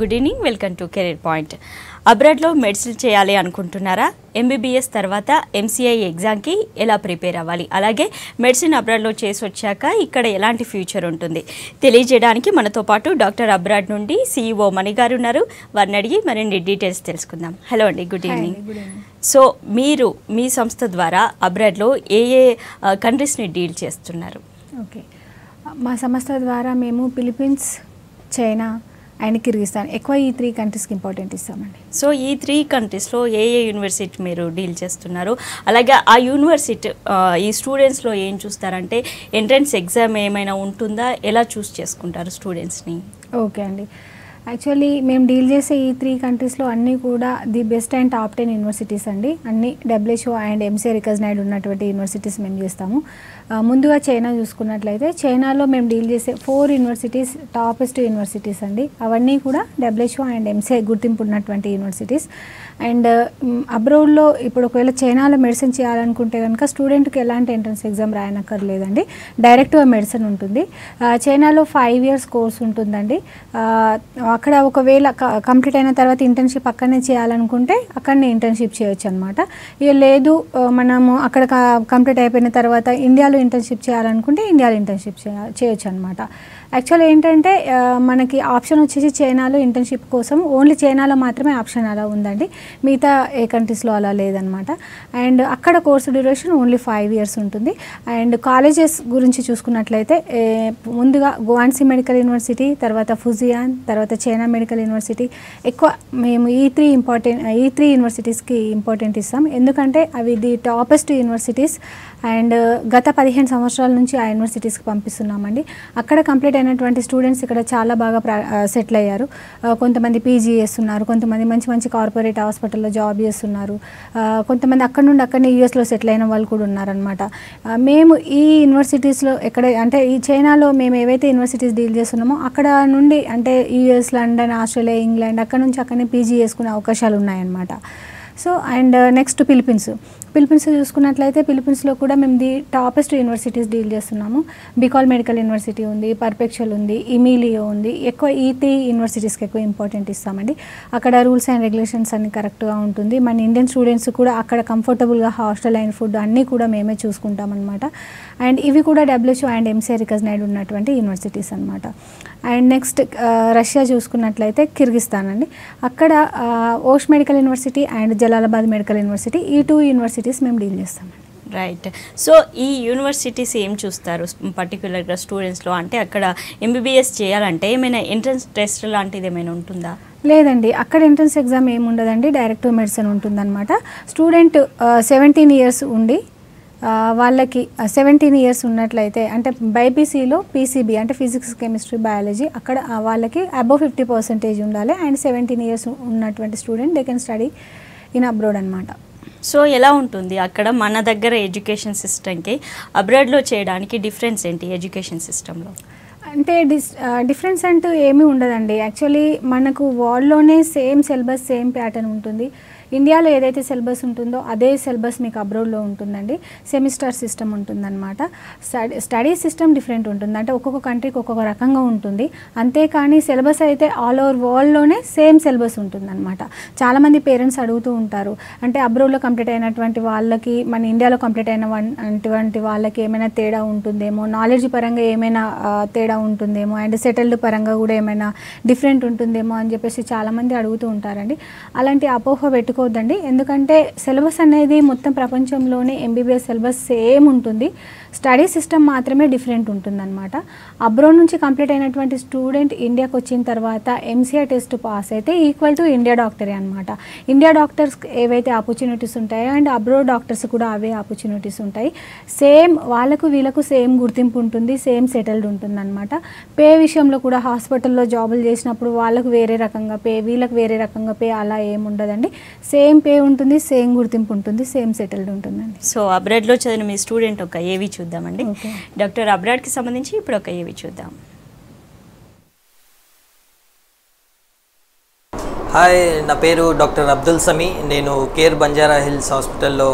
Good evening, welcome to career point. అబ్రాడ్లో medicine చేయాలి అనుకుంటున్నారా? ఎంబీబీఎస్ తర్వాత ఎంసీఐ ఎగ్జామ్కి ఎలా ప్రిపేర్ అవ్వాలి, అలాగే మెడిసిన్ అబ్రాడ్లో చేసి వచ్చాక ఇక్కడ ఎలాంటి ఫ్యూచర్ ఉంటుంది తెలియజేయడానికి మనతో పాటు డాక్టర్ అబ్రాడ్ నుండి CEO మణి గారు ఉన్నారు. వారిని అడిగి మరిన్ని డీటెయిల్స్ తెలుసుకుందాం. హలో అండి, గుడ్ ఈవినింగ్. సో మీరు మీ సంస్థ ద్వారా అబ్రాడ్లో ఏ కంట్రీస్ని డీల్ చేస్తున్నారు? ఓకే, మా సంస్థ ద్వారా మేము ఫిలిప్పీన్స్, చైనా అండ్ కిర్గిస్తాన్ ఎక్కువ ఈ 3 కంట్రీస్కి ఇంపార్టెంట్ ఇస్తామండి. సో ఈ 3 కంట్రీస్లో ఏ యూనివర్సిటీ మీరు డీల్ చేస్తున్నారు? అలాగే ఆ యూనివర్సిటీ ఈ స్టూడెంట్స్లో ఏం చూస్తారంటే ఎంట్రన్స్ ఎగ్జామ్ ఏమైనా ఉంటుందా? ఎలా చూస్ చేసుకుంటారు స్టూడెంట్స్ని? ఓకే అండి, యాక్చువల్లీ మేము డీల్ చేసే ఈ 3 కంట్రీస్లో అన్నీ కూడా the best and top 10 universities అండి. అన్ని WHO అండ్ MCA రికగ్నైజ్డ్ ఉన్నటువంటి యూనివర్సిటీస్ మేము చేస్తాము. ముందుగా చైనా చూసుకున్నట్లయితే చైనాలో మేము డీల్ చేసే 4 యూనివర్సిటీస్ టాపెస్ట్ యూనివర్సిటీస్ అండి. అవన్నీ కూడా WHO అండ్ MCA గుర్తింపు ఉన్నటువంటి యూనివర్సిటీస్. అండ్ అబ్రాడ్లో ఇప్పుడు ఒకవేళ చైనాలో మెడిసిన్ చేయాలనుకుంటే కనుక స్టూడెంట్కి ఎలాంటి ఎంట్రన్స్ ఎగ్జామ్ రాయనక్కర్లేదండి, డైరెక్ట్గా మెడిసిన్ ఉంటుంది. చైనాలో 5 years కోర్స్ ఉంటుందండి. అక్కడ ఒకవేళ కంప్లీట్ అయిన తర్వాత ఇంటర్న్షిప్ అక్కడనే చేయాలనుకుంటే అక్కడనే ఇంటర్న్షిప్ చేయొచ్చు అనమాట. ఇక లేదు మనము అక్కడ కంప్లీట్ అయిపోయిన తర్వాత ఇండియాలో ఇంటర్న్షిప్ చేయాలనుకుంటే ఇండియాలో ఇంటర్న్షిప్ చేయొచ్చు అనమాట. యాక్చువల్ ఏంటంటే మనకి ఆప్షన్ వచ్చేసి చైనాలో ఇంటర్న్షిప్ కోసం ఓన్లీ చైనాలో మాత్రమే ఆప్షన్ అలా ఉందండి, మిగతా ఏ కంట్రీస్లో అలా లేదనమాట. అండ్ అక్కడ కోర్సు డ్యూరేషన్ ఓన్లీ 5 years ఉంటుంది. అండ్ కాలేజెస్ గురించి చూసుకున్నట్లయితే ముందుగా గువాన్సీ మెడికల్ యూనివర్సిటీ, తర్వాత ఫుజియాన్, తర్వాత చైనా మెడికల్ యూనివర్సిటీ. ఎక్కువ మేము ఈ 3 యూనివర్సిటీస్కి ఇంపార్టెంట్ ఇస్తాం, ఎందుకంటే అవి ది టాపెస్ట్ యూనివర్సిటీస్. అండ్ గత 15 సంవత్సరాల నుంచి ఆ యూనివర్సిటీస్కి పంపిస్తున్నామండి. అక్కడ కంప్లీట్ అయినటువంటి స్టూడెంట్స్ ఇక్కడ చాలా బాగా సెటిల్ అయ్యారు. కొంతమంది పీజీ చేస్తున్నారు, కొంతమంది మంచి మంచి కార్పొరేట్ హాస్పిటల్లో జాబ్ చేస్తున్నారు, కొంతమంది అక్కడ నుండి అక్కడనే యూఎస్లో సెటిల్ అయిన వాళ్ళు కూడా ఉన్నారనమాట. మేము ఈ యూనివర్సిటీస్లో అంటే ఈ చైనాలో మేము ఏవైతే యూనివర్సిటీస్ డీల్ చేస్తున్నామో అక్కడ నుండి అంటే యూఎస్, లండన్, ఆస్ట్రేలియా, ఇంగ్లాండ్ అక్కడ నుంచి అక్కడనే పీజీ చేసుకునే అవకాశాలు ఉన్నాయన్నమాట. సో అండ్ నెక్స్ట్ ఫిలిప్పీన్స్ చూసుకున్నట్లయితే ఫిలిప్పీన్స్లో కూడా మేము ది టాపెస్ట్ యూనివర్సిటీస్ డీల్ చేస్తున్నాము. బికాల్ మెడికల్ యూనివర్సిటీ ఉంది, పర్పెక్చువల్ ఉంది, ఇమిలియో ఉంది. ఎక్కువ ఈ 3 యూనివర్సిటీస్కి ఎక్కువ ఇంపార్టెంట్ ఇస్తామండి. అక్కడ రూల్స్ అండ్ రెగ్యులేషన్స్ అన్ని కరెక్ట్గా ఉంటుంది. మన ఇండియన్ స్టూడెంట్స్ కూడా అక్కడ కంఫర్టబుల్గా హాస్టల్ అండ్ ఫుడ్ అన్నీ కూడా మేమే చూసుకుంటాం అనమాట. అండ్ ఇవి కూడా WHO అండ్ MCA రికగ్నైజ్డ్ ఉన్నటువంటి యూనివర్సిటీస్ అనమాట. అండ్ నెక్స్ట్ రష్యా చూసుకున్నట్లయితే కిర్గిస్తాన్ అండి. అక్కడ Osh medical university and Jalalabad medical university, ఈ 2 యూనివర్సిటీస్ మేము డీల్ చేస్తామండి. రైట్. సో ఈ యూనివర్సిటీస్ ఏం చూస్తారు పర్టికులర్గా స్టూడెంట్స్లో? అంటే అక్కడ MBBS చేయాలంటే ఏమైనా ఎంట్రన్స్ టెస్ట్ లాంటిది ఏమైనా ఉంటుందా? లేదండి, అక్కడ ఎంట్రన్స్ ఎగ్జామ్ ఏమి ఉండదండి, డైరెక్ట్ మెడిసిన్ ఉంటుందన్నమాట. స్టూడెంట్ 17 years ఉండి వాళ్ళకి 17 years ఉన్నట్లయితే అంటే బైపీసీలో PCB అంటే ఫిజిక్స్, కెమిస్ట్రీ, బయాలజీ అక్కడ వాళ్ళకి అబవ్ 50% ఉండాలి. అండ్ 17 years ఉన్నటువంటి student they can study in abroad అనమాట. సో ఎలా ఉంటుంది అక్కడ మన దగ్గర ఎడ్యుకేషన్ సిస్టమ్కి అబ్రాడ్లో చేయడానికి డిఫరెన్స్ ఏంటి ఎడ్యుకేషన్ సిస్టంలో? అంటే డిఫరెన్స్ అంటూ ఏమీ ఉండదండి. యాక్చువల్లీ మనకు వాళ్ళలోనే సేమ్ సిలబస్, సేమ్ ప్యాటర్న్ ఉంటుంది. ఇండియాలో ఏదైతే సిలబస్ ఉంటుందో అదే సిలబస్ మీకు అబ్రాడ్లో ఉంటుందండి. సెమిస్టర్ సిస్టమ్ ఉంటుందన్నమాట. స్టడీ సిస్టమ్ డిఫరెంట్ ఉంటుంది, అంటే ఒక్కొక్క కంట్రీకి ఒక్కొక్క రకంగా ఉంటుంది. అంతేకాని సిలబస్ అయితే ఆల్ ఓవర్ వరల్డ్లోనే సేమ్ సిలబస్ ఉంటుందన్నమాట. చాలామంది పేరెంట్స్ అడుగుతూ ఉంటారు, అంటే అబ్రాడ్లో కంప్లీట్ అయినటువంటి వాళ్ళకి మన ఇండియాలో కంప్లీట్ అయినటువంటి వాళ్ళకి ఏమైనా తేడా ఉంటుందేమో, నాలెడ్జ్ పరంగా ఏమైనా తేడా ఉంటుందేమో, అండ్ సెటిల్డ్ పరంగా కూడా ఏమైనా డిఫరెంట్ ఉంటుందేమో అని చెప్పేసి చాలామంది అడుగుతూ ఉంటారండి. అలాంటి అపోహ పెట్టుకోవద్దండి, ఎందుకంటే సిలబస్ అనేది మొత్తం ప్రపంచంలోనే MBBS సిలబస్ సేమ్ ఉంటుంది, స్టడీ సిస్టమ్ మాత్రమే డిఫరెంట్ ఉంటుందన్నమాట. అబ్రాడ్ నుంచి కంప్లీట్ అయినటువంటి స్టూడెంట్ ఇండియాకి వచ్చిన తర్వాత MCA టెస్ట్ పాస్ అయితే ఈక్వల్ టు ఇండియా డాక్టరే అనమాట. ఇండియా డాక్టర్స్ ఏవైతే ఆపర్చునిటీస్ ఉంటాయో అండ్ అబ్రాడ్ డాక్టర్స్ కూడా అవే ఆపర్చునిటీస్ ఉంటాయి. సేమ్ వాళ్ళకు వీళ్ళకు సేమ్ గుర్తింపు ఉంటుంది, సేమ్ సెటిల్డ్ ఉంటుందన్నమాట. పే విషయంలో కూడా హాస్పిటల్లో జాబులు చేసినప్పుడు వాళ్ళకు వేరే రకంగా పే, వీళ్ళకి వేరే రకంగా పే అలా ఏముండదండి. సేమ్ పే ఉంటుంది, సేమ్ గుర్తింపు ఉంటుంది, సేమ్ సెటిల్డ్ ఉంటుందండి. సో అబ్రాడ్లో చదివిన మీ స్టూడెంట్ ఒక ఏవి చూద్దామండి. డాక్టర్ అబ్రాడ్కి సంబంధించి ఇప్పుడు ఒక ఏవి చూద్దాం. హాయ్, నా పేరు డాక్టర్ అబ్దుల్ సమీ. నేను కేర్ బంజారా హిల్స్ హాస్పిటల్లో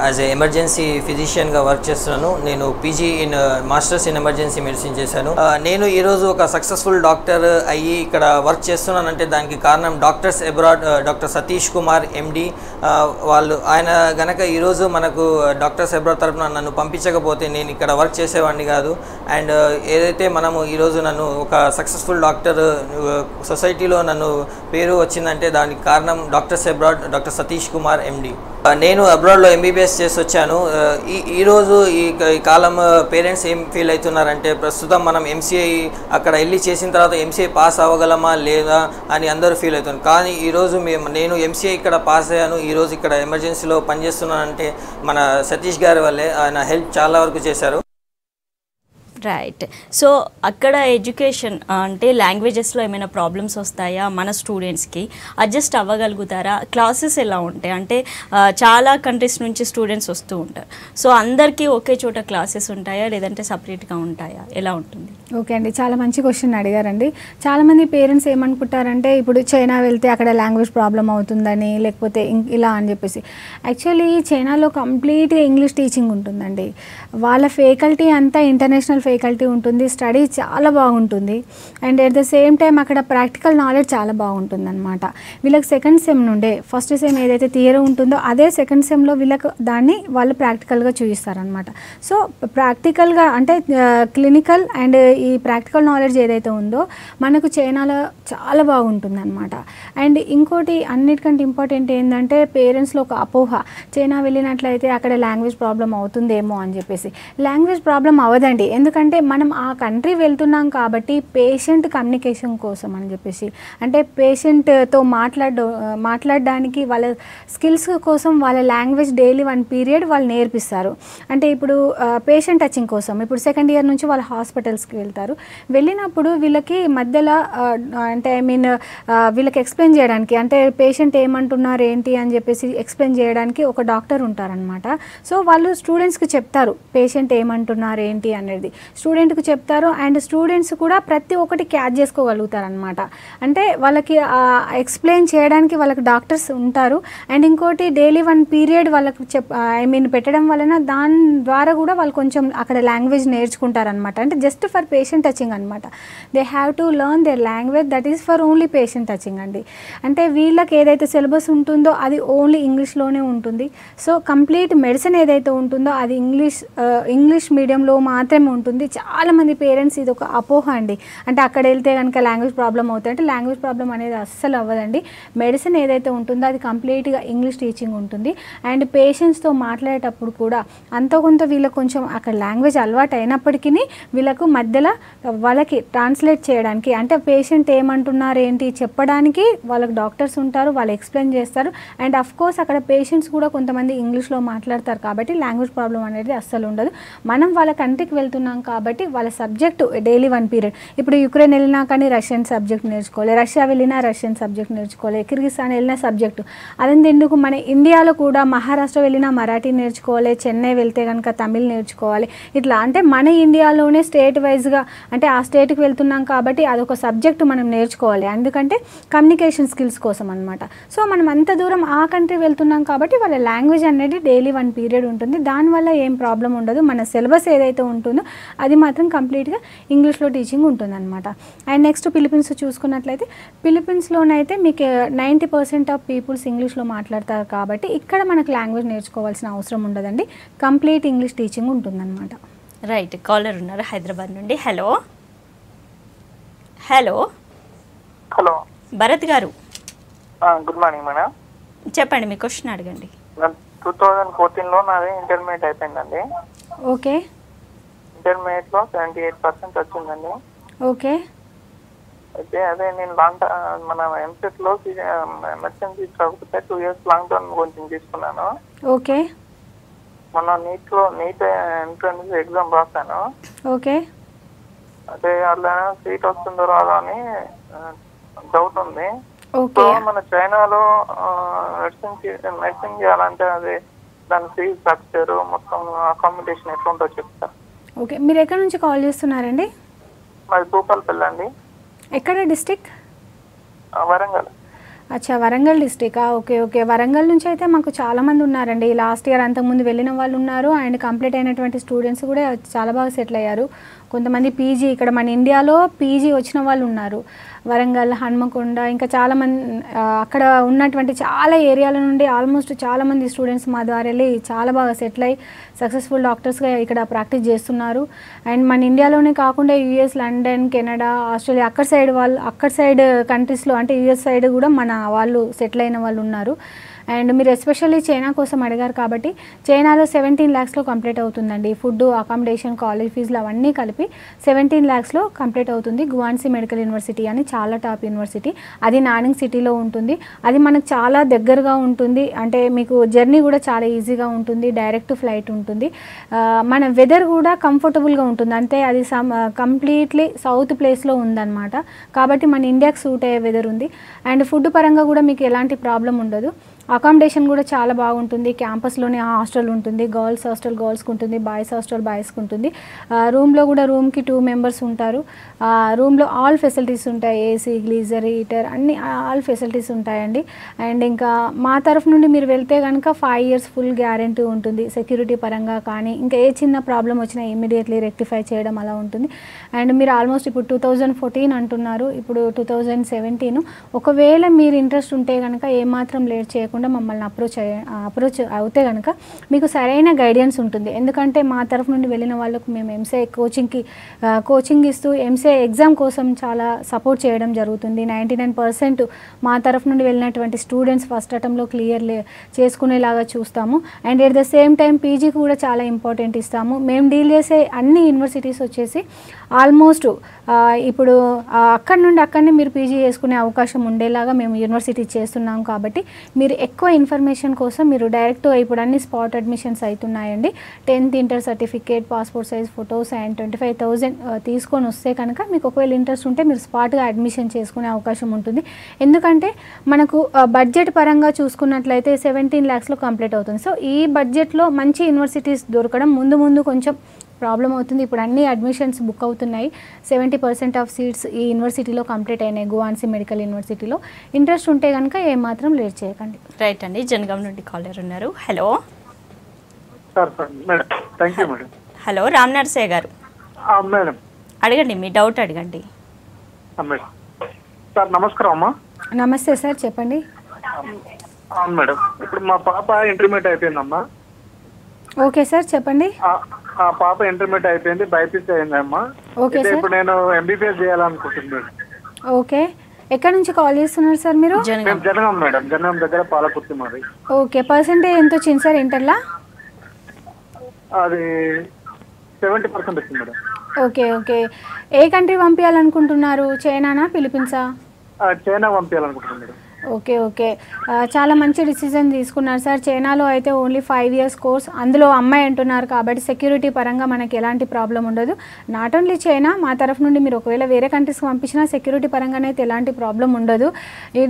యాజ్ ఏ ఎమర్జెన్సీ ఫిజిషియన్గా వర్క్ చేస్తున్నాను. నేను PG in masters in emergency medicine చేశాను. నేను ఈరోజు ఒక సక్సెస్ఫుల్ డాక్టర్ అయ్యి ఇక్కడ వర్క్ చేస్తున్నానంటే దానికి కారణం doctors abroad doctor Satish Kumar MD. ఆయన గనక ఈరోజు మనకు డాక్టర్స్ అబ్రాడ్ తరఫున నన్ను పంపించకపోతే నేను ఇక్కడ వర్క్ చేసేవాడిని కాదు. అండ్ ఏదైతే మనము ఈరోజు నన్ను ఒక సక్సెస్ఫుల్ డాక్టర్ సొసైటీలో నన్ను పేరు వచ్చిందంటే దానికి కారణం doctors abroad doctor Satish Kumar MD. నేను అబ్రాడ్లో ఎంబీబీఎస్ చేసి వచ్చాను. ఈరోజు ఈ కాలం పేరెంట్స్ ఏం ఫీల్ అవుతున్నారంటే ప్రస్తుతం మనం ఎంసీఐ అక్కడ వెళ్ళి చేసిన తర్వాత ఎంసీఐ పాస్ అవ్వగలమా లేదా అని అందరూ ఫీల్ అవుతున్నారు. కానీ ఈరోజు నేను ఎంసీఐ ఇక్కడ పాస్ అయ్యాను. ఈరోజు ఇక్కడ ఎమర్జెన్సీలో పనిచేస్తున్నానంటే మన సతీష్ గారి వల్లే. ఆయన హెల్ప్ చాలా వరకు చేశారు. రైట్. సో అక్కడ ఎడ్యుకేషన్ అంటే లాంగ్వేజెస్లో ఏమైనా ప్రాబ్లమ్స్ వస్తాయా? మన స్టూడెంట్స్కి అడ్జస్ట్ అవ్వగలుగుతారా? క్లాసెస్ ఎలా ఉంటాయి? అంటే చాలా కంట్రీస్ నుంచి స్టూడెంట్స్ వస్తూ ఉంటారు. సో అందరికీ ఒకే చోట క్లాసెస్ ఉంటాయా లేదంటే సపరేట్గా ఉంటాయా? ఎలా ఉంటుంది? ఓకే అండి, చాలా మంచి క్వశ్చన్ అడిగారండి. చాలామంది పేరెంట్స్ ఏమనుకుంటారంటే ఇప్పుడు చైనా వెళ్తే అక్కడ లాంగ్వేజ్ ప్రాబ్లం అవుతుందని, లేకపోతే ఇలా అని చెప్పేసి. యాక్చువల్లీ చైనాలో కంప్లీట్గా ఇంగ్లీష్ టీచింగ్ ఉంటుందండి. వాళ్ళ ఫ్యాకల్టీ అంతా ఇంటర్నేషనల్ ఫ్యాకల్టీ ఉంటుంది. స్టడీ చాలా బాగుంటుంది. And at the same time అక్కడ ప్రాక్టికల్ నాలెడ్జ్ చాలా బాగుంటుంది అనమాట. వీళ్ళకి సెకండ్ సెమ్ నుండే ఫస్ట్ సెమ్ ఏదైతే థియరీ ఉంటుందో అదే సెకండ్ సెమ్లో వీళ్ళకి దాన్ని వాళ్ళు ప్రాక్టికల్గా చూపిస్తారనమాట. సో ప్రాక్టికల్గా అంటే క్లినికల్ అండ్ ఈ ప్రాక్టికల్ నాలెడ్జ్ ఏదైతే ఉందో మనకు చైనాలో చాలా బాగుంటుంది అనమాట. అండ్ ఇంకోటి అన్నిటికంటే ఇంపార్టెంట్ ఏంటంటే పేరెంట్స్లో ఒక అపోహ, చైనా వెళ్ళినట్లయితే అక్కడ లాంగ్వేజ్ ప్రాబ్లం అవుతుందేమో అని చెప్పేసి. లాంగ్వేజ్ ప్రాబ్లం అవ్వదండి. ఎందుకంటే మనం ఆ కంట్రీ వెళ్తున్నాం కాబట్టి పేషెంట్ కమ్యూనికేషన్ కోసం అని చెప్పేసి, అంటే పేషెంట్తో మాట్లాడడానికి వాళ్ళ స్కిల్స్ కోసం వాళ్ళ లాంగ్వేజ్ డైలీ 1 పీరియడ్ వాళ్ళు నేర్పిస్తారు. అంటే ఇప్పుడు పేషెంట్ టచింగ్ కోసం ఇప్పుడు సెకండ్ ఇయర్ నుంచి వాళ్ళ హాస్పిటల్స్కి వెళ్తారు. వెళ్ళినప్పుడు వీళ్ళకి మధ్యలో అంటే వీళ్ళకి ఎక్స్ప్లెయిన్ చేయడానికి, అంటే పేషెంట్ ఏమంటున్నారు ఏంటి అని చెప్పేసి ఎక్స్ప్లెయిన్ చేయడానికి ఒక డాక్టర్ ఉంటారనమాట. సో వాళ్ళు స్టూడెంట్స్కి చెప్తారు పేషెంట్ ఏమంటున్నారు ఏంటి అనేది స్టూడెంట్కి చెప్తారు. అండ్ స్టూడెంట్స్ కూడా ప్రతి ఒక్కటి క్యాచ్ చేసుకోగలుగుతారు అనమాట. అంటే వాళ్ళకి ఎక్స్ప్లెయిన్ చేయడానికి వాళ్ళకి డాక్టర్స్ ఉంటారు. అండ్ ఇంకోటి డైలీ 1 పీరియడ్ వాళ్ళకి పెట్టడం వలన దాని ద్వారా కూడా వాళ్ళు కొంచెం అక్కడ లాంగ్వేజ్ నేర్చుకుంటారనమాట. అంటే జస్ట్ ఫర్ పేషెంట్ టచింగ్ అనమాట. They have to learn there language that is for only patient touching అండి. అంటే వీళ్ళకి ఏదైతే సిలబస్ ఉంటుందో అది ఓన్లీ ఇంగ్లీష్లోనే ఉంటుంది. సో కంప్లీట్ మెడిసిన్ ఏదైతే ఉంటుందో అది ఇంగ్లీష్ మీడియంలో మాత్రమే ఉంటుంది. చాలామంది పేరెంట్స్ ఇది ఒక అపోహ అండి. అంటే అక్కడ వెళ్తే కనుక లాంగ్వేజ్ ప్రాబ్లం అవుతుంది అంటే లాంగ్వేజ్ ప్రాబ్లం అనేది అస్సలు అవ్వదండి. మెడిసిన్ ఏదైతే ఉంటుందో అది కంప్లీట్గా ఇంగ్లీష్ టీచింగ్ ఉంటుంది. అండ్ పేషెంట్స్తో మాట్లాడేటప్పుడు కూడా అంత కొంత వీళ్ళకి కొంచెం అక్కడ లాంగ్వేజ్ అలవాటు అయినప్పటికీ వీళ్ళకు మధ్యలో వాళ్ళకి ట్రాన్స్లేట్ చేయడానికి, అంటే పేషెంట్ ఏమంటున్నారు ఏంటి చెప్పడానికి వాళ్ళకి డాక్టర్స్ ఉంటారు. వాళ్ళు ఎక్స్ప్లెయిన్ చేస్తారు. అండ్ అఫ్ కోర్స్ అక్కడ పేషెంట్స్ కూడా కొంతమంది ఇంగ్లీష్లో మాట్లాడతారు కాబట్టి లాంగ్వేజ్ ప్రాబ్లం అనేది అస్సలు ఉండదు. మనం వాళ్ళ కంట్రీకి వెళ్తున్నాం కాబట్టి వాళ్ళ సబ్జెక్టు డైలీ 1 పీరియడ్. ఇప్పుడు యుక్రెయిన్ వెళ్ళినా కానీ రష్యన్ సబ్జెక్ట్ నేర్చుకోవాలి, రష్యా వెళ్ళినా రష్యన్ సబ్జెక్ట్ నేర్చుకోవాలి, కిర్గిస్తాన్ వెళ్ళినా సబ్జెక్టు. అదంతా ఎందుకు, మన ఇండియాలో కూడా మహారాష్ట్ర వెళ్ళినా మరాఠీ నేర్చుకోవాలి, చెన్నై వెళ్తే కనుక తమిళ్ నేర్చుకోవాలి. ఇట్లా అంటే మన ఇండియాలోనే స్టేట్ వైజ్గా అంటే ఆ స్టేట్కి వెళ్తున్నాం కాబట్టి అదొక సబ్జెక్టు మనం నేర్చుకోవాలి. ఎందుకంటే కమ్యూనికేషన్ స్కిల్స్ కోసం అనమాట. సో మనం అంత దూరం ఆ కంట్రీ వెళ్తున్నాం కాబట్టి వాళ్ళ లాంగ్వేజ్ అనేది డైలీ 1 పీరియడ్ ఉంటుంది. దానివల్ల ఏం ప్రాబ్లం ఉండదు. మన సిలబస్ ఏదైతే ఉంటుందో అది మాత్రం కంప్లీట్గా ఇంగ్లీష్లో టీచింగ్ ఉంటుందన్నమాట. అండ్ నెక్స్ట్ ఫిలిప్పీన్స్ చూసుకున్నట్లయితే ఫిలిప్పీన్స్లోనైతే మీకు 90% ఆఫ్ పీపుల్స్ ఇంగ్లీష్లో మాట్లాడతారు కాబట్టి ఇక్కడ మనకు లాంగ్వేజ్ నేర్చుకోవాల్సిన అవసరం ఉండదండి. కంప్లీట్ ఇంగ్లీష్ టీచింగ్ ఉంటుందన్నమాట. రైట్. కాలర్ ఉన్నారు హైదరాబాద్ నుండి. హలో హలో హలో భరత్ గారు, గుడ్ మార్నింగ్ మేడం. చెప్పండి, మీ క్వశ్చన్ అడగండి. 2014లో నాది ఇంటర్మీడియట్ అయిపోయిందండి. ఓకే. ఇంటర్మీడియట్లో 78% వచ్చిందండి. ఓకే. అయితే అదే నేను మన ఎంసెట్లో ఎమర్జెన్సీ చదివితే 2 years లాంగ్ టర్మ్ కోచింగ్ తీసుకున్నాను. ఓకే. మొన్న నీట్ ఎంట్రన్స్ ఎగ్జామ్ రాశాను. ఓకే. అదే అలా సీట్ వస్తుందో రాదో అని డౌట్ ఉంది. ఓకే. మన చైనాలో మెడిసిన్ చేయాలంటే అది దాని ఫీజు స్ట్రక్చర్ మొత్తం అకామిడేషన్ ఎట్లా ఉంటుందో చెప్తా. ఓకే. మీరు ఎక్కడి నుంచి కాల్ చేస్తున్నారండి? మాది భూపాలపల్లి అండి. ఎక్కడ డిస్ట్రిక్ట్? వరంగల్. అచ్చా, వరంగల్ డిస్టికా? Okay okay. వరంగల్ నుంచి అయితే మాకు చాలామంది ఉన్నారండి. లాస్ట్ ఇయర్ అంతకుముందు వెళ్ళిన వాళ్ళు ఉన్నారు, అండ్ కంప్లీట్ అయినటువంటి స్టూడెంట్స్ కూడా చాలా బాగా సెటిల్ అయ్యారు. కొంతమంది పీజీ ఇక్కడ మన ఇండియాలో పీజీ వచ్చిన వాళ్ళు ఉన్నారు. వరంగల్, హన్మకొండ, ఇంకా చాలామంది అక్కడ ఉన్నటువంటి చాలా ఏరియాల నుండి ఆల్మోస్ట్ చాలామంది స్టూడెంట్స్ మా ద్వారా వెళ్ళి చాలా బాగా సెటిల్ అయ్యి సక్సెస్ఫుల్ డాక్టర్స్గా ఇక్కడ ప్రాక్టీస్ చేస్తున్నారు. అండ్ మన ఇండియాలోనే కాకుండా యూఎస్, లండన్, కెనడా, ఆస్ట్రేలియా అక్కడ సైడ్ కంట్రీస్లో అంటే యూఎస్ సైడ్ కూడా మన వాళ్ళు సెటిల్ అయిన వాళ్ళు ఉన్నారు. అండ్ మీరు ఎస్పెషల్లీ చైనా కోసం అడిగారు కాబట్టి చైనాలో 17 lakhsలో కంప్లీట్ అవుతుందండి. ఫుడ్, అకామిడేషన్, కాలేజ్ ఫీజులు అవన్నీ కలిపి 17 lakhsలో కంప్లీట్ అవుతుంది. గువాన్సీ మెడికల్ యూనివర్సిటీ అని చాలా టాప్ యూనివర్సిటీ, అది నానింగ్ సిటీలో ఉంటుంది. అది మనకు చాలా దగ్గరగా ఉంటుంది, అంటే మీకు జర్నీ కూడా చాలా ఈజీగా ఉంటుంది, డైరెక్ట్ ఫ్లైట్ ఉంటుంది. మన వెదర్ కూడా కంఫర్టబుల్గా ఉంటుంది, అంతే అది కంప్లీట్లీ సౌత్ ప్లేస్లో ఉందన్నమాట. కాబట్టి మన ఇండియాకి సూట్ అయ్యే వెదర్ ఉంది. అండ్ ఫుడ్ పరంగా కూడా మీకు ఎలాంటి ప్రాబ్లం ఉండదు. అకామిడేషన్ కూడా చాలా బాగుంటుంది. క్యాంపస్లోనే హాస్టల్ ఉంటుంది, గర్ల్స్ హాస్టల్ గర్ల్స్కి ఉంటుంది, బాయ్స్ హాస్టల్ బాయ్స్కి ఉంటుంది. రూమ్లో కూడా రూమ్కి 2 members ఉంటారు. రూమ్లో ఆల్ ఫెసిలిటీస్ ఉంటాయి, ఏసీ, గ్లీజర్, హీటర్ అన్ని ఆల్ ఫెసిలిటీస్ ఉంటాయండి. అండ్ ఇంకా మా తరఫు నుండి మీరు వెళ్తే కనుక 5 years ఫుల్ గ్యారెంటీ ఉంటుంది. సెక్యూరిటీ పరంగా కానీ ఇంకా ఏ చిన్న ప్రాబ్లం వచ్చినా ఇమ్మీడియట్లీ రెక్టిఫై చేయడం అలా ఉంటుంది. అండ్ మీరు ఆల్మోస్ట్ ఇప్పుడు 2014 అంటున్నారు, ఇప్పుడు 2017. ఒకవేళ మీరు ఇంట్రెస్ట్ ఉంటే కనుక ఏమాత్రం లేట్ చేయకుండా మమ్మల్ని అప్రోచ్ అవుతే కనుక మీకు సరైన గైడెన్స్ ఉంటుంది. ఎందుకంటే మా తరఫు నుండి వెళ్ళిన వాళ్ళకు మేము ఎంసీఏ కోచింగ్ ఇస్తూ ఎంసీఏ ఎగ్జామ్ కోసం చాలా సపోర్ట్ చేయడం జరుగుతుంది. 99% మా తరఫు నుండి వెళ్ళినటువంటి స్టూడెంట్స్ ఫస్ట్ అటెంప్ట్లో క్లియర్ చేసుకునేలాగా చూస్తాము. And at the same time పీజీకి కూడా చాలా ఇంపార్టెంట్ ఇస్తాము. మేము డీల్ చేసే అన్ని యూనివర్సిటీస్ వచ్చేసి ఆల్మోస్ట్ ఇప్పుడు అక్కడనే మీరు పీజీ చేసుకునే అవకాశం ఉండేలాగా మేము యూనివర్సిటీ చేస్తున్నాం. కాబట్టి మీరు ఎక్కువ ఇన్ఫర్మేషన్ కోసం మీరు డైరెక్ట్ ఇప్పుడు అన్ని స్పాట్ అడ్మిషన్స్ అవుతున్నాయండి. 10th inter certificate, passport size photos and 25,000 తీసుకొని వస్తే కనుక మీకు ఒకవేళ ఇంట్రెస్ట్ ఉంటే మీరు స్పాట్గా అడ్మిషన్ చేసుకునే అవకాశం ఉంటుంది. ఎందుకంటే మనకు బడ్జెట్ పరంగా చూసుకున్నట్లయితే 17 lakhsలో కంప్లీట్ అవుతుంది. సో ఈ బడ్జెట్లో మంచి యూనివర్సిటీస్ దొరకడం ముందు కొంచెం ప్రాబ్లం అవుతుంది. ఇప్పుడు అన్ని అడ్మిషన్స్ బుక్ అవుతున్నాయి. 70% ఆఫ్ సీట్స్ ఈ యూనివర్సిటీలో కంప్లీట్ అయినాయి, గువాన్సీ మెడికల్ యూనివర్సిటీలో. ఇంట్రెస్ట్ ఉంటే కనుక ఏమాత్రం లేట్ చేయకండి. రైట్ అండి, జనగాం నుండి కాలర్ ఉన్నారు. Hello madam, thank you madam. Hello, Ram Narsaiah garu madam, అడగండి, మీ డౌట్ అడగండి. మేడం సార్ నమస్కారం అమ్మా. నమస్తే సార్, చెప్పండి. అవును మేడం, ఇప్పుడు మా పాప ఇంటర్మీడియట్ అయిపోయిందమ్మా. ఓకే సార్, చెప్పండి. ఆ పాప ఇంటర్మీడియట్ అయిపోయింది, బైపీసీ అయిందమ్మా. ఓకే సార్, ఇప్పుడు నేను ఎంబీబీఎస్ చేయాలనుకుంటున్నాను. ఓకే, ఎక్కడి నుంచి కాల్ చేస్తున్నారు సార్ మీరు? మేము జనగాం మేడం, జనగాం దగ్గర పాలకుర్తి మరి. ఓకే, పర్సెంటేజ్ ఎంత వచ్చింది సార్ ఇంటర్లా? అది 70% వచ్చింది మేడం. ఓకే ఓకే, ఏ కంట్రీ పంపించాలనుకుంటున్నారు? చైనానా, ఫిలిప్పీన్సా? చైనా పంపించాలనుకుంటున్నాను మేడం. ఓకే ఓకే, చాలా మంచి డిసిజన్ తీసుకున్నారు సార్. చైనాలో అయితే ఓన్లీ 5 years కోర్స్, అందులో అమ్మాయి అంటున్నారు కాబట్టి సెక్యూరిటీ పరంగా మనకి ఎలాంటి ప్రాబ్లం ఉండదు. నాట్ ఓన్లీ చైనా, మా తరఫు నుండి మీరు ఒకవేళ వేరే కంట్రీస్కి పంపించినా సెక్యూరిటీ పరంగానైతే ఎలాంటి ప్రాబ్లం ఉండదు.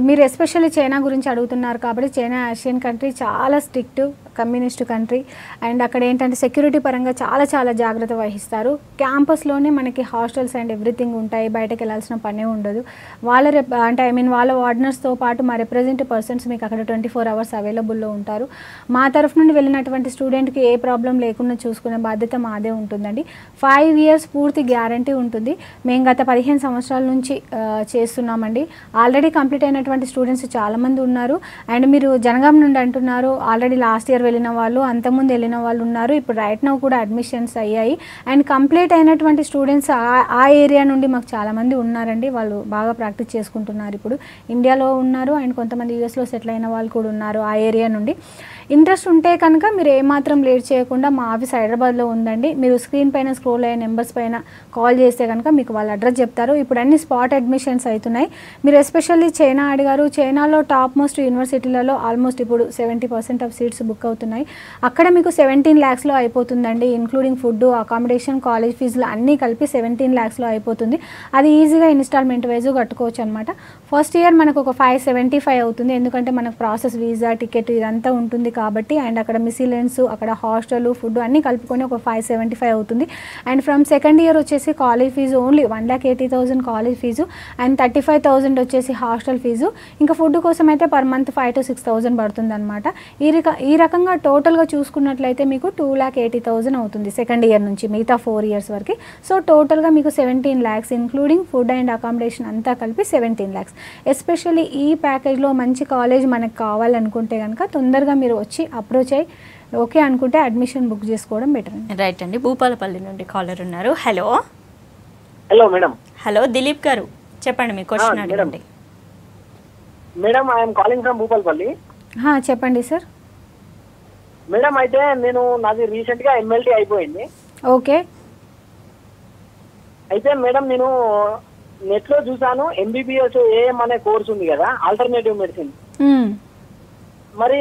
మీరు ఎస్పెషల్లీ చైనా గురించి అడుగుతున్నారు కాబట్టి చైనా ఆసియన్ కంట్రీ, చాలా స్ట్రిక్ట్ కమ్యూనిస్ట్ కంట్రీ. అండ్ అక్కడ ఏంటంటే సెక్యూరిటీ పరంగా చాలా జాగ్రత్త వహిస్తారు. క్యాంపస్లోనే మనకి హాస్టల్స్ అండ్ ఎవ్రీథింగ్ ఉంటాయి, బయటకు వెళ్ళాల్సిన పనే ఉండదు. వాళ్ళ వార్డనర్స్తో పాటు మా రిప్రజెంటేటివ్ పర్సన్స్ మీకు అక్కడ 24 hours అవైలబుల్లో ఉంటారు. మా తరఫు నుండి వెళ్ళినటువంటి స్టూడెంట్కి ఏ ప్రాబ్లం లేకుండా చూసుకునే బాధ్యత మాదే ఉంటుందండి. 5 years పూర్తి గ్యారంటీ ఉంటుంది. మేము గత 15 సంవత్సరాల నుంచి చేస్తున్నామండి. ఆల్రెడీ కంప్లీట్ అయినటువంటి స్టూడెంట్స్ చాలామంది ఉన్నారు. అండ్ మీరు జనగాం నుండి అంటున్నారు, ఆల్రెడీ లాస్ట్ ఇయర్ వెళ్ళిన వాళ్ళు, అంతకుముందు వెళ్ళిన వాళ్ళు ఉన్నారు. ఇప్పుడు రైట్ నౌ కూడా అడ్మిషన్స్ అయ్యాయి. అండ్ కంప్లీట్ అయినటువంటి స్టూడెంట్స్ ఆ ఏరియా నుండి మాకు చాలామంది ఉన్నారండి. వాళ్ళు బాగా ప్రాక్టీస్ చేసుకుంటున్నారు. ఇప్పుడు ఇండియాలో ఉన్నారు అండ్ కొంతమంది యూఎస్లో సెటిల్ అయిన వాళ్ళు కూడా ఉన్నారు ఆ ఏరియా నుండి. ఇంట్రెస్ట్ ఉంటే కనుక మీరు ఏమాత్రం లేట్ చేయకుండా మా ఆఫీస్ హైదరాబాద్లో ఉందండి. మీరు స్క్రీన్ పైన స్క్రోల్ అయ్యే నెంబర్స్ పైన కాల్ చేస్తే కనుక మీకు వాళ్ళ అడ్రస్ చెప్తారు. ఇప్పుడు అన్ని స్పాట్ అడ్మిషన్స్ అవుతున్నాయి. మీరు ఎస్పెషల్లీ చైనా అడిగారు. చైనాలో టాప్ మోస్ట్ యూనివర్సిటీలలో ఆల్మోస్ట్ ఇప్పుడు 70% ఆఫ్ సీట్స్ బుక్ అవుతున్నాయి. అక్కడ మీకు 17 lakhsలో అయిపోతుందండి, ఇంక్లూడింగ్ ఫుడ్, అకామిడేషన్, కాలేజ్ ఫీజులు అన్నీ కలిపి 17 lakhsలో అయిపోతుంది. అది ఈజీగా ఇన్స్టాల్మెంట్ వైజ్ కట్టుకోవచ్చు అనమాట. ఫస్ట్ ఇయర్ మనకు ఒక 575 అవుతుంది, ఎందుకంటే మనకు ప్రాసెస్, వీసా, టికెట్ ఇదంతా ఉంటుంది కాబట్టి, అండ్ అక్కడ మిసిలెన్స్, అక్కడ హాస్టల్ ఫుడ్ అన్నీ కలుపుకొని ఒక 575 అవుతుంది. అండ్ ఫ్రమ్ సెకండ్ ఇయర్ వచ్చేసి college fees only 1,80,000 college fees and 35,000 వచ్చేసి హాస్టల్ ఫీజు. ఇంకా ఫుడ్ కోసం అయితే పర్ మంత్ 5,000 to 6,000 పడుతుంది అనమాట. ఈ రకంగా టోటల్గా చూసుకున్నట్లయితే మీకు 2,80,000 అవుతుంది సెకండ్ ఇయర్ నుంచి మిగతా 4 years వరకు. సో టోటల్గా మీకు 17 lakhs including food and accommodation అంతా కలిపి 17 lakhs. ఎస్పెషల్లీ ఈ ప్యాకేజ్లో మంచి కాలేజ్ మనకు కావాలనుకుంటే కనుక తొందరగా మీరు వచ్చి అప్రోచ్ అయ్యి ఓకే అనుకుంటే అడ్మిషన్ బుక్ చేసుకోవడం బెటర్. రైట్ అండి. భూపాలపల్లి నుండి కాలర్ ఉన్నారు. Hello hello madam. Hello Dilip గారు, చెప్పండి మీ క్వశ్చన్ అడగండి. Madam I'm calling from Bhupalpally. చెప్పండి సార్. మేడం అయితే నాది రీసెంట్గా MLT అయిపోయింది. ఓకే. అయితే మేడం నేను నెట్లో చూసాను MBBS AM అనే కోర్స్ ఉంది కదా, ఆల్టర్నేటివ్ మెడిసిన్. మరి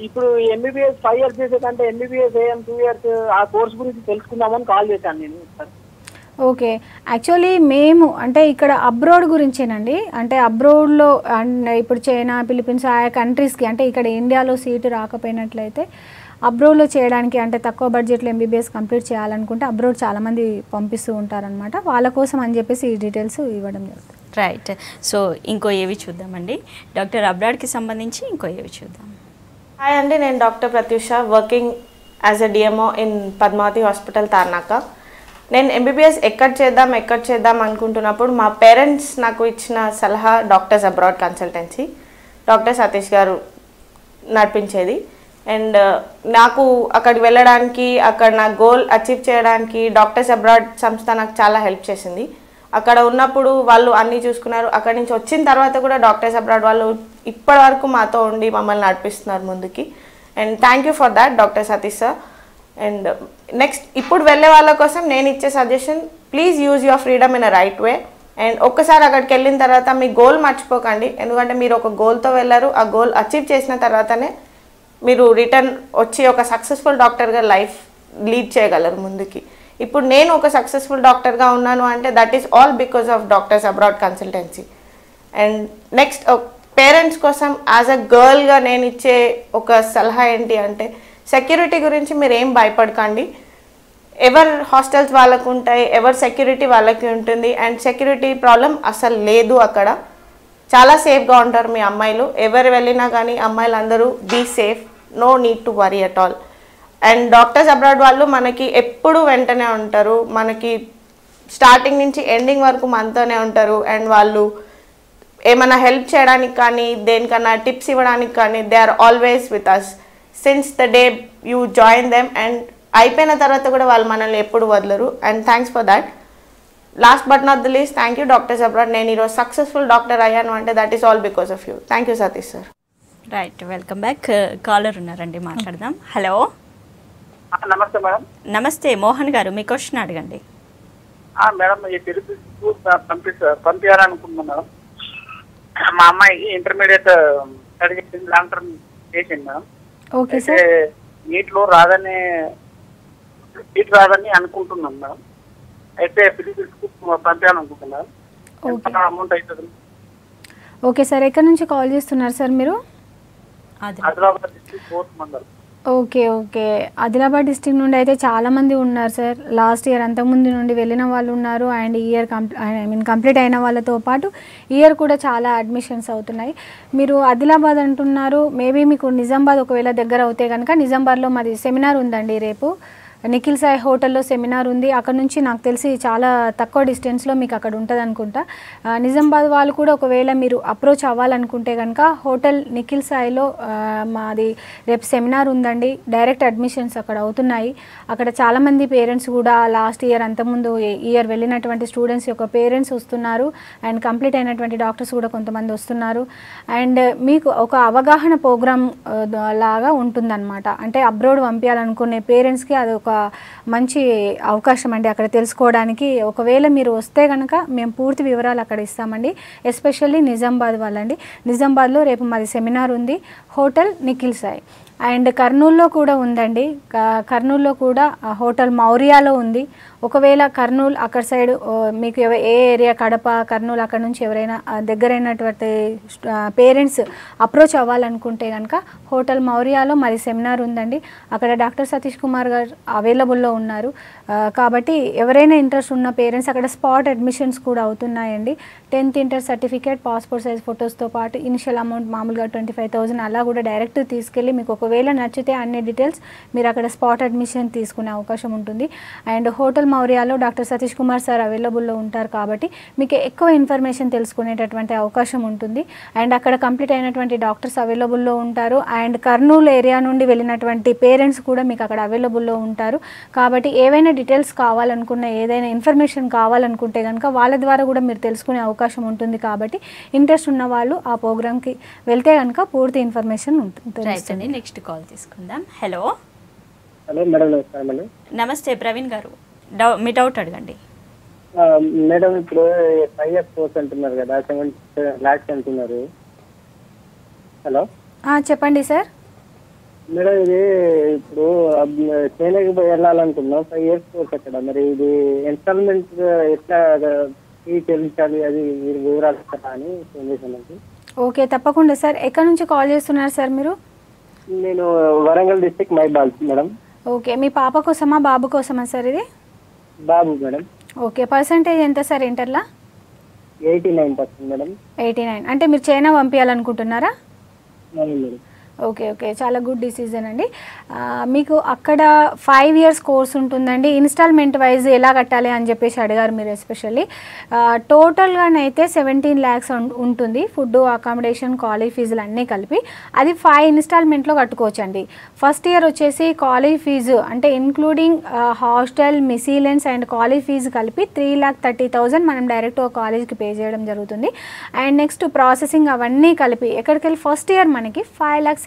ఇప్పుడు MBBS 5 years చేసే కంటే MBBS AM 2 years ఆ కోర్స్ గురించి తెలుసుకుందామని కాల్ చేశాను నేను. ఓకే. యాక్చువల్లీ మేము అంటే ఇక్కడ అబ్రాడ్ గురించేనండి. అంటే అబ్రాడ్లో ఇప్పుడు చైనా, ఫిలిప్పీన్స్ ఆయా కంట్రీస్కి అంటే ఇక్కడ ఇండియాలో సీటు రాకపోయినట్లయితే అబ్రాడ్లో చేయడానికి అంటే తక్కువ బడ్జెట్లో MBBS కంప్లీట్ చేయాలనుకుంటే అబ్రాడ్ చాలామంది పంపిస్తూ ఉంటారనమాట. వాళ్ళ కోసం అని చెప్పేసి ఈ డీటెయిల్స్ ఇవ్వడం జరుగుతుంది. రైట్. సో ఇంకో ఏవి చూద్దామండి. డాక్టర్ అబ్రాడ్కి సంబంధించి ఇంకో ఏవి చూద్దాం. హాయ్ అండి, నేను doctor Prathyusha, working as a DMO in Padmavathi hospital Tarnaka. నేను MBBS ఎక్కడ చేద్దాం అనుకుంటున్నప్పుడు మా పేరెంట్స్ నాకు ఇచ్చిన సలహా doctors abroad consultancy, doctor Satish గారు నడిపించేది. అండ్ నాకు అక్కడికి వెళ్ళడానికి, అక్కడ నా గోల్ అచీవ్ చేయడానికి డాక్టర్స్ అబ్రాడ్ సంస్థ నాకు చాలా హెల్ప్ చేసింది. అక్కడ ఉన్నప్పుడు వాళ్ళు అన్నీ చూసుకున్నారు. అక్కడి నుంచి వచ్చిన తర్వాత కూడా డాక్టర్స్ అబ్రాడ్ వాళ్ళు ఇప్పటి వరకు మాతో ఉండి మమ్మల్ని నడిపిస్తున్నారు ముందుకి. And thank you for that doctor Satish sir. And next ఇప్పుడు వెళ్ళే వాళ్ళ కోసం నేను ఇచ్చే suggestion, please use your freedom in a right way. And ఒక్కసారి అక్కడికి వెళ్ళిన తర్వాత మీ గోల్ మర్చిపోకండి. ఎందుకంటే మీరు ఒక గోల్తో వెళ్ళారు, ఆ గోల్ అచీవ్ చేసిన తర్వాతనే మీరు రిటర్న్ వచ్చి ఒక సక్సెస్ఫుల్ డాక్టర్గా లైఫ్ లీడ్ చేయగలరు ముందుకి. ఇప్పుడు నేను ఒక సక్సెస్ఫుల్ డాక్టర్గా ఉన్నాను అంటే that is all because of doctors abroad consultancy. And next parents కోసం యాజ్ అ గర్ల్గా నేను ఇచ్చే ఒక సలహా ఏంటి అంటే, సెక్యూరిటీ గురించి మీరు ఏం భయపడకండి. ఎవరి హాస్టల్స్ వాళ్ళకు ఉంటాయి, ఎవరి సెక్యూరిటీ వాళ్ళకి ఉంటుంది. అండ్ సెక్యూరిటీ ప్రాబ్లం అసలు లేదు అక్కడ. చాలా సేఫ్గా ఉంటారు మీ అమ్మాయిలు. ఎవరు వెళ్ళినా కానీ అమ్మాయిలు అందరూ be safe, no need to worry at all. And doctors abroad వాళ్ళు మనకి ఎప్పుడు వెంటనే ఉంటారు, మనకి స్టార్టింగ్ నుంచి ఎండింగ్ వరకు మనతోనే ఉంటారు. అండ్ వాళ్ళు ఏమైనా హెల్ప్ చేయడానికి కానీ దేనికన్నా టిప్స్ ఇవ్వడానికి కానీ they are always with us since the day you join them. And అయిపోయిన తర్వాత కూడా వాళ్ళు మనల్ని ఎప్పుడు వదలరు. And thanks for that. Last but not the least, thank you doctors abroad. నేను ఈరోజు సక్సెస్ఫుల్ డాక్టర్ అయ్యాను అంటే that is all because of you. Thank you Satish sir. Right, welcome back. Caller ఉన్నారండి, మాట్లాడదాం. హలో నమస్తే మేడం. నమస్తే మోహన్ గారు, మీ క్వశ్చన్ అడగండి. మేడం ఈ తిరుపతి పంపించాలనుకుంటున్నాను మేడం. మా అమ్మాయి ఇంటర్మీడియట్ స్టడీ చేసింది, లాంగ్ టర్మ్ చేసింది మేడం. అయితే నీట్లో సీట్ రాదని అనుకుంటున్నాం మేడం. అయితే పంపించాలనుకుంటున్నాను. అమౌంట్ అవుతుంది. ఓకే సార్, ఎక్కడి నుంచి కాల్ చేస్తున్నారు సార్ మీరు? Adilabad district 4th mandal. Okay. Adilabad district నుండి అయితే చాలామంది ఉన్నారు సార్. లాస్ట్ ఇయర్ అంతకుముందు నుండి వెళ్ళిన వాళ్ళు ఉన్నారు. అండ్ ఇయర్ కంప్లీట్ అయిన వాళ్ళతో పాటు ఇయర్ కూడా చాలా అడ్మిషన్స్ అవుతున్నాయి. మీరు ఆదిలాబాద్ అంటున్నారు, మేబీ మీకు నిజామాబాద్ ఒకవేళ దగ్గర అవుతే కనుక నిజామాబాద్లో మాది సెమినార్ ఉందండి రేపు. నిఖిల్ సాయి హోటల్లో సెమినార్ ఉంది. అక్కడ నుంచి నాకు తెలిసి చాలా తక్కువ డిస్టెన్స్లో మీకు అక్కడ ఉంటుంది అనుకుంటా. నిజామాబాద్ వాళ్ళు కూడా ఒకవేళ మీరు అప్రోచ్ అవ్వాలనుకుంటే కనుక హోటల్ నిఖిల్ సాయిలో మాది రేపు సెమినార్ ఉందండి. డైరెక్ట్ అడ్మిషన్స్ అక్కడ అవుతున్నాయి. అక్కడ చాలామంది పేరెంట్స్ కూడా లాస్ట్ ఇయర్ అంతకుముందు ఇయర్ వెళ్ళినటువంటి స్టూడెంట్స్ యొక్క పేరెంట్స్ వస్తున్నారు. అండ్ కంప్లీట్ అయినటువంటి డాక్టర్స్ కూడా కొంతమంది వస్తున్నారు. అండ్ మీకు ఒక అవగాహన ప్రోగ్రామ్ లాగా ఉంటుందన్నమాట. అంటే అబ్రాడ్ పంపించాలనుకునే పేరెంట్స్కి అది ఒక మంచి అవకాశం అండి అక్కడ తెలుసుకోవడానికి. ఒకవేళ మీరు వస్తే కనుక మేము పూర్తి వివరాలు అక్కడ ఇస్తామండి. ఎస్పెషల్లీ నిజామాబాద్ వాళ్ళండి. నిజామాబాద్లో రేపు మాది సెమినార్ ఉంది, హోటల్ నిఖిల్ సాయి. అండ్ కర్నూలులో కూడా ఉందండి. కర్నూలులో కూడా హోటల్ మౌర్యాలో ఉంది. ఒకవేళ కర్నూలు అక్కడ సైడ్ మీకు ఏ ఏరియా కడప కర్నూలు అక్కడ నుంచి ఎవరైనా దగ్గరైనటువంటి పేరెంట్స్ అప్రోచ్ అవ్వాలనుకుంటే కనుక హోటల్ మౌర్యాలో మరి సెమినార్ ఉందండి. అక్కడ డాక్టర్ సతీష్ కుమార్ గారు అవైలబుల్లో ఉన్నారు. కాబట్టి ఎవరైనా ఇంట్రెస్ట్ ఉన్న పేరెంట్స్ అక్కడ స్పాట్ అడ్మిషన్స్ కూడా అవుతున్నాయండి. 10th inter certificate, passport size ఫొటోస్తో పాటు ఇనిషియల్ అమౌంట్ మామూలుగా 25,000 అలా కూడా డైరెక్ట్ తీసుకెళ్ళి మీకు ఒకవేళ నచ్చితే అన్ని డీటెయిల్స్ మీరు అక్కడ స్పాట్ అడ్మిషన్ తీసుకునే అవకాశం ఉంటుంది. అండ్ హోటల్ మౌర్యాలో డాక్టర్ సతీష్ కుమార్ సార్ అవైలబుల్లో ఉంటారు కాబట్టి మీకు ఎక్కువ ఇన్ఫర్మేషన్ తెలుసుకునేటటువంటి అవకాశం ఉంటుంది. అండ్ అక్కడ కంప్లీట్ అయినటువంటి డాక్టర్స్ అవైలబుల్లో ఉంటారు. అండ్ కర్నూలు ఏరియా నుండి వెళ్ళినటువంటి పేరెంట్స్ కూడా మీకు అక్కడ అవైలబుల్లో ఉంటారు. కాబట్టి ఏవైనా డీటెయిల్స్ కావాలనుకున్న ఏదైనా ఇన్ఫర్మేషన్ కావాలనుకుంటే కనుక వాళ్ళ ద్వారా కూడా మీరు తెలుసుకునే అవకాశం ఉంటుంది. కాబట్టి ఇంట్రెస్ట్ ఉన్న వాళ్ళు ఆ ప్రోగ్రామ్కి వెళ్తే కనుక పూర్తి ఇన్ఫర్మేషన్ ఉంటుంది. నెక్స్ట్ కాల్ తీసుకుందాం. హలో హలో మేడం, నమస్కారం మేడం. నమస్తే ప్రవీణ్ గారు, మీ డౌట్ అడగండి. మేడం ఇప్పుడు 5 years కోర్స్ అంటున్నారు కదా, 7 lakhs అంటున్నారు. హలో చెప్పండి సార్. మేడం ఇది ఇప్పుడు చైనాకి వెళ్ళాలనుకున్నాం, 5 years కోర్స్ అక్కడ. మరి ఇది ఇన్స్టాల్మెంట్ ఎట్లా ఫీ చెల్లించాలి, అది మీరు వివరాలు ఇస్తారా అని ఫోన్ చేశానండి. ఓకే, తప్పకుండా సార్. ఎక్కడి నుంచి కాల్ చేస్తున్నారు సార్ మీరు? నేను వరంగల్ డిస్ట్రిక్ట్ మైబాల్ మేడం. ఓకే, మీ పాప కోసమా బాబు కోసమా సార్ ఇది? బాబు మేడం. ఓకే, పర్సంటేజ్ ఎంత సార్ ఇంటర్లో? 89% మేడం. 89 అంటే మీరు చైనా పంపించాలనుకుంటున్నారా? అవును మేడం. ఓకే ఓకే, చాలా గుడ్ డిసిజన్ అండి. మీకు అక్కడ 5 years కోర్స్ ఉంటుందండి. ఇన్స్టాల్మెంట్ వైజ్ ఎలా కట్టాలి అని చెప్పేసి అడిగారు మీరు ఎస్పెషల్లీ. టోటల్గానైతే 17 lakhs ఉంటుంది. ఫుడ్, అకామిడేషన్, కాలేజ్ ఫీజులు అన్నీ కలిపి అది 5 installmentలో కట్టుకోవచ్చండి. ఫస్ట్ ఇయర్ వచ్చేసి కాలేజ్ ఫీజు అంటే including hostel, miscellaneous and college fees కలిపి 3,30,000 మనం డైరెక్ట్ కాలేజ్కి పే చేయడం జరుగుతుంది. అండ్ నెక్స్ట్ ప్రాసెసింగ్ అవన్నీ కలిపి ఎక్కడికి వెళ్ళి ఫస్ట్ ఇయర్ మనకి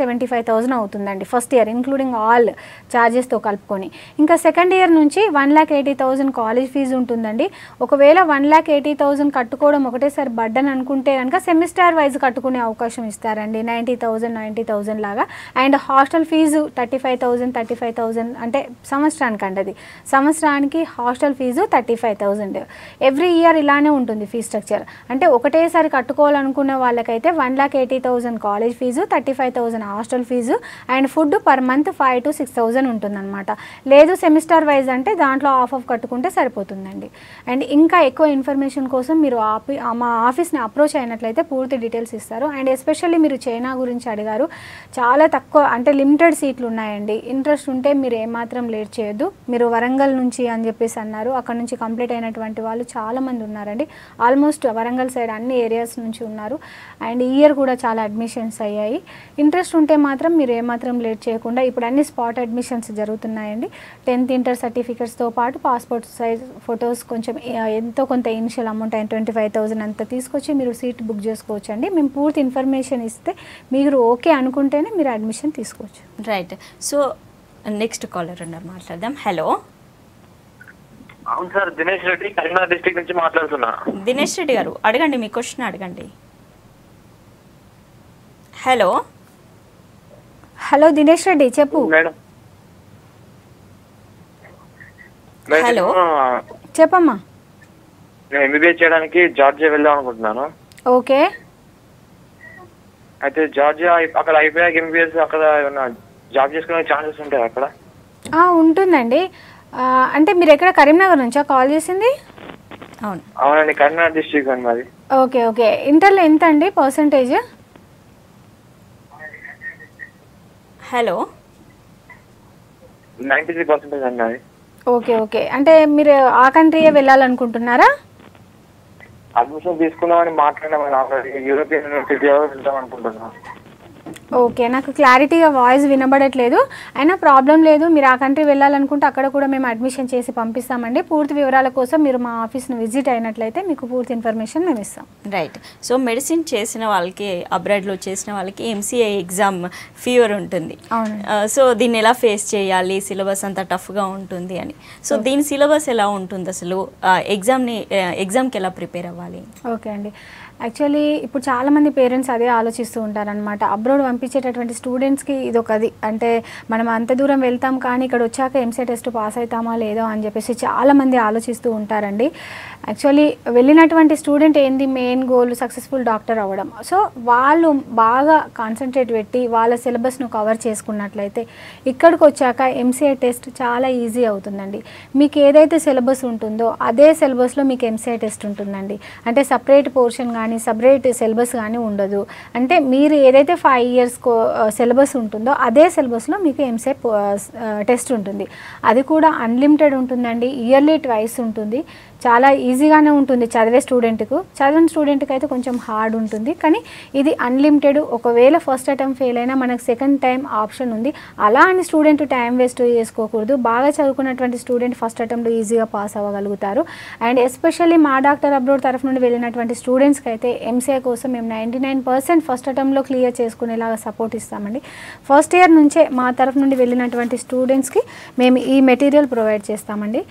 5,75,000 అవుతుందండి. ఫస్ట్ ఇయర్ ఇంక్లూడింగ్ ఆల్ ఛార్జెస్తో కలుపుకొని. ఇంకా సెకండ్ ఇయర్ నుంచి 1,80,000 కాలేజ్ ఫీజు ఉంటుందండి. ఒకవేళ 1,80,000 కట్టుకోవడం ఒకటేసారి బర్డన్ అనుకుంటే కనుక సెమిస్టర్ వైజ్ కట్టుకునే అవకాశం ఇస్తారండి. 90,000 లాగా. అండ్ హాస్టల్ ఫీజు 35,000 అంటే సంవత్సరానికి అండి. అది సంవత్సరానికి హాస్టల్ ఫీజు 35,000. ఎవ్రీ ఇయర్ ఇలానే ఉంటుంది ఫీ స్ట్రక్చర్. అంటే ఒకటేసారి కట్టుకోవాలనుకునే వాళ్ళకైతే 1,80,000 college fees, 35,000 hostel fees and food per month 5,000 to 6,000 ఉంటుందన్నమాట. లేదు సెమిస్టర్ వైజ్ అంటే దాంట్లో ఆఫ్ కట్టుకుంటే సరిపోతుందండి. అండ్ ఇంకా ఎక్కువ ఇన్ఫర్మేషన్ కోసం మీరు మా ఆఫీస్ని అప్రోచ్ అయినట్లయితే పూర్తి డీటెయిల్స్ ఇస్తారు. అండ్ ఎస్పెషల్లీ మీరు చైనా గురించి అడిగారు. చాలా తక్కువ అంటే లిమిటెడ్ సీట్లు ఉన్నాయండి. ఇంట్రెస్ట్ ఉంటే మీరు ఏమాత్రం లేట్ చేయొద్దు. మీరు వరంగల్ నుంచి అని చెప్పేసి అన్నారు. అక్కడ నుంచి కంప్లీట్ అయినటువంటి వాళ్ళు చాలామంది ఉన్నారండి. ఆల్మోస్ట్ వరంగల్ సైడ్ అన్ని ఏరియాస్ నుంచి ఉన్నారు. అండ్ ఈ ఇయర్ కూడా చాలా అడ్మిషన్స్ అయ్యాయి. ఇంట్రెస్ట్ ఉంటే మాత్రం మీరు ఏమాత్రం లేట్ చేయకుండా ఇప్పుడు అన్ని స్పాట్ అడ్మిషన్స్ జరుగుతున్నాయండి. 10th ఇంటర్ సర్టిఫికేట్స్తో పాటు పాస్పోర్ట్ సైజ్ ఫొటోస్, కొంచెం ఎంతో కొంత ఇనిషియల్ అమౌంట్ అయిన 25,000 అంతా తీసుకొచ్చి మీరు సీట్ బుక్ చేసుకోవచ్చు అండి. మేము పూర్తి ఇన్ఫర్మేషన్ ఇస్తే మీరు ఓకే అనుకుంటేనే మీరు అడ్మిషన్ తీసుకోవచ్చు. రైట్. సో నెక్స్ట్ కాలర్ ఉన్నారు, మాట్లాడదాం. హలో. అవును సార్, దినేష్ రెడ్డి, కరీంనగర్ డిస్ట్రిక్ట్ నుంచి మాట్లాడుతున్నా. దినేష్ రెడ్డి గారు అడగండి, మీ క్వశ్చన్ అడగండి. హలో హలో దినేష్ రెడ్డి చెప్పు. మేడం హలో చెప్పమ్మా. నేను ఎంబీబీఎస్ చేయడానికి జార్జియా వెళ్దాం అనుకుంటున్నాను. ఓకే. అయితే జార్జియా అక్కడ అయిపోయాక ఎంబీబీఎస్ అక్కడ ఏమన్నా జాబ్ చేసుకునే ఛాన్సెస్ ఉంటాయి అక్కడ? ఉంటుందండి. అంటే మీరు ఎక్కడ కరీంనగర్ నుంచా కాల్ చేసింది? అవునండి, కరీంనగర్ డిస్ట్రిక్ట్ అండి మాది. Okay okay. ఇంటర్లో ఎంత అండి పర్సంటేజ్? హలో. 93% అండి అది. Okay okay. అంటే మీరు ఆ కంట్రీయే వెళ్ళాలనుకుంటున్నారా? అడ్మిషన్ తీసుకుందామని మాట్లాడామని యూరోపియన్ యూనివర్సిటీలో వెళ్దాం అనుకుంటున్నాను. ఓకే, నాకు క్లారిటీగా వాయిస్ వినబడట్లేదు. అయినా ప్రాబ్లం లేదు. మీరు ఆ కంట్రీ వెళ్ళాలనుకుంటే అక్కడ కూడా మేము అడ్మిషన్ చేసి పంపిస్తామండి. పూర్తి వివరాల కోసం మీరు మా ఆఫీస్ని విజిట్ అయినట్లయితే మీకు పూర్తి ఇన్ఫర్మేషన్ మేము ఇస్తాం. రైట్. సో మెడిసిన్ చేసిన వాళ్ళకి, అబ్రాడ్లో చేసిన వాళ్ళకి ఎంసీఐ ఎగ్జామ్ ఫీవర్ ఉంటుంది. సో దీన్ని ఎలా ఫేస్ చేయాలి, సిలబస్ అంతా టఫ్గా ఉంటుంది అని. సో దీని సిలబస్ ఎలా ఉంటుంది అసలు, ఎగ్జామ్కి ఎలా ప్రిపేర్ అవ్వాలి? ఓకే అండి. యాక్చువల్లీ ఇప్పుడు చాలామంది పేరెంట్స్ అదే ఆలోచిస్తూ ఉంటారనమాట. అబ్రాడ్ పంపించేటటువంటి స్టూడెంట్స్కి ఇదొకది, అంటే మనం అంత దూరం వెళ్తాం కానీ ఇక్కడ వచ్చాక ఎంసెట్ టెస్ట్ పాస్ అవుతామా లేదో అని చెప్పేసి చాలామంది ఆలోచిస్తూ ఉంటారండి. యాక్చువల్లీ వెళ్ళినటువంటి స్టూడెంట్ ఏంది మెయిన్ గోల్ సక్సెస్ఫుల్ డాక్టర్ అవ్వడం. సో వాళ్ళు బాగా కాన్సన్ట్రేట్ పెట్టి వాళ్ళ సిలబస్ను కవర్ చేసుకున్నట్లయితే ఇక్కడికి వచ్చాక ఎంసీఐ టెస్ట్ చాలా ఈజీ అవుతుందండి. మీకు ఏదైతే సిలబస్ ఉంటుందో అదే సిలబస్లో మీకు ఎంసీఐ టెస్ట్ ఉంటుందండి. అంటే సపరేట్ పోర్షన్ కానీ సపరేట్ సిలబస్ కానీ ఉండదు. అంటే మీరు ఏదైతే 5 years సిలబస్ ఉంటుందో అదే సిలబస్లో మీకు ఎంసెట్ టెస్ట్ ఉంటుంది. అది కూడా అన్లిమిటెడ్ ఉంటుందండి. ఇయర్లీ ట్వైస్ ఉంటుంది. చాలా ఈజీగానే ఉంటుంది చదివే స్టూడెంట్కు. చదివిన స్టూడెంట్కి అయితే కొంచెం హార్డ్ ఉంటుంది, కానీ ఇది అన్లిమిటెడ్. ఒకవేళ ఫస్ట్ అటెంప్ట్ ఫెయిల్ అయినా మనకు సెకండ్ టైం ఆప్షన్ ఉంది. అలా అని స్టూడెంట్ టైం వేస్ట్ చేసుకోకూడదు. బాగా చదువుకున్నటువంటి స్టూడెంట్ ఫస్ట్ అటెంప్ట్ ఈజీగా పాస్ అవ్వగలుగుతారు. అండ్ ఎస్పెషల్లీ మా డాక్టర్ అబ్రాడ్ తరఫు నుండి వెళ్ళినటువంటి స్టూడెంట్స్కి అయితే ఎంసీఐ కోసం మేము 99% ఫస్ట్ అటెంప్ట్లో క్లియర్ చేసుకునేలాగా సపోర్ట్ ఇస్తామండి. ఫస్ట్ ఇయర్ నుంచే మా తరఫు నుండి వెళ్ళినటువంటి స్టూడెంట్స్కి మేము ఈ మెటీరియల్ ప్రొవైడ్ చేస్తామండి.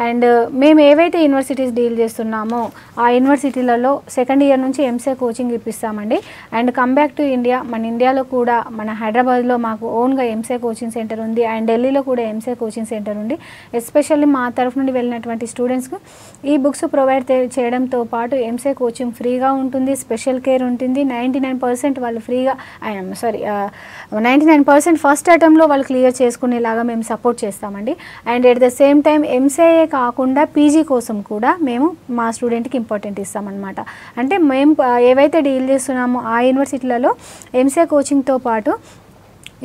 అండ్ మేము ఏవైతే యూనివర్సిటీస్ డీల్ చేస్తున్నామో ఆ యూనివర్సిటీలలో సెకండ్ ఇయర్ నుంచి ఎంసీఐ కోచింగ్ ఇప్పిస్తామండి. And come back to India, మన ఇండియాలో కూడా మన హైదరాబాద్లో మాకు ఓన్గా ఎంసీఐ కోచింగ్ సెంటర్ ఉంది. అండ్ ఢిల్లీలో కూడా ఎంసీఐ కోచింగ్ సెంటర్ ఉంది. ఎస్పెషల్లీ మా తరఫు నుండి వెళ్ళినటువంటి స్టూడెంట్స్కు ఈ బుక్స్ ప్రొవైడ్ చేయడంతో పాటు ఎంసీఐ కోచింగ్ ఫ్రీగా ఉంటుంది. స్పెషల్ కేర్ ఉంటుంది. 99% వాళ్ళు ఫ్రీగా 99% ఫస్ట్ అటెంప్ట్లో వాళ్ళు క్లియర్ చేసుకునేలాగా మేము సపోర్ట్ చేస్తామండి. And at the same time MCI కాకుండా పీజీ కోసం కూడా మేము మా స్టూడెంట్కి ఇంపార్టెంట్ ఇస్తామన్నమాట. అంటే మేము ఏవైతే డీల్ చేస్తున్నామో ఆ యూనివర్సిటీలలో ఎంసీఐ కోచింగ్తో పాటు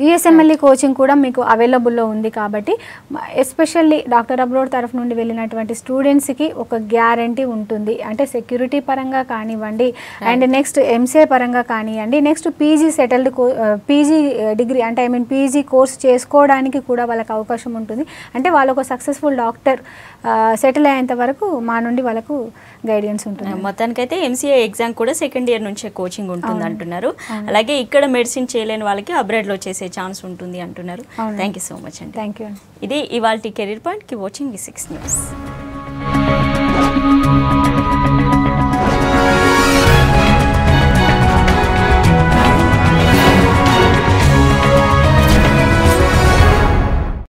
యూఎస్ఎంఎల్ఈ కోచింగ్ కూడా మీకు అవైలబుల్లో ఉంది. కాబట్టి ఎస్పెషల్లీ డాక్టర్ అబ్రాడ్ తరఫు నుండి వెళ్ళినటువంటి స్టూడెంట్స్కి ఒక గ్యారంటీ ఉంటుంది. అంటే సెక్యూరిటీ పరంగా కానివ్వండి, అండ్ నెక్స్ట్ ఎంసీఐ పరంగా కానివ్వండి, next PG settled PG degree అంటే పీజీ కోర్స్ చేసుకోవడానికి కూడా వాళ్ళకి అవకాశం ఉంటుంది. అంటే వాళ్ళు ఒక సక్సెస్ఫుల్ డాక్టర్ సెటిల్ అయ్యేంత వరకు మా నుండి వాళ్ళకు గైడెన్స్ ఉంటుంది. మొత్తానికైతే ఎంసీఐ ఎగ్జామ్ కూడా సెకండ్ ఇయర్ నుంచే కోచింగ్ ఉంటుంది అంటున్నారు. అలాగే ఇక్కడ మెడిసిన్ చేయలేని వాళ్ళకి అబ్రాడ్లో చేసే ఛాన్స్ ఉంటుంది అంటున్నారు. థ్యాంక్ యూ సో మచ్ అండి. Thank you. ఇది ఇవాల్టి career point. Keep watching V6 News.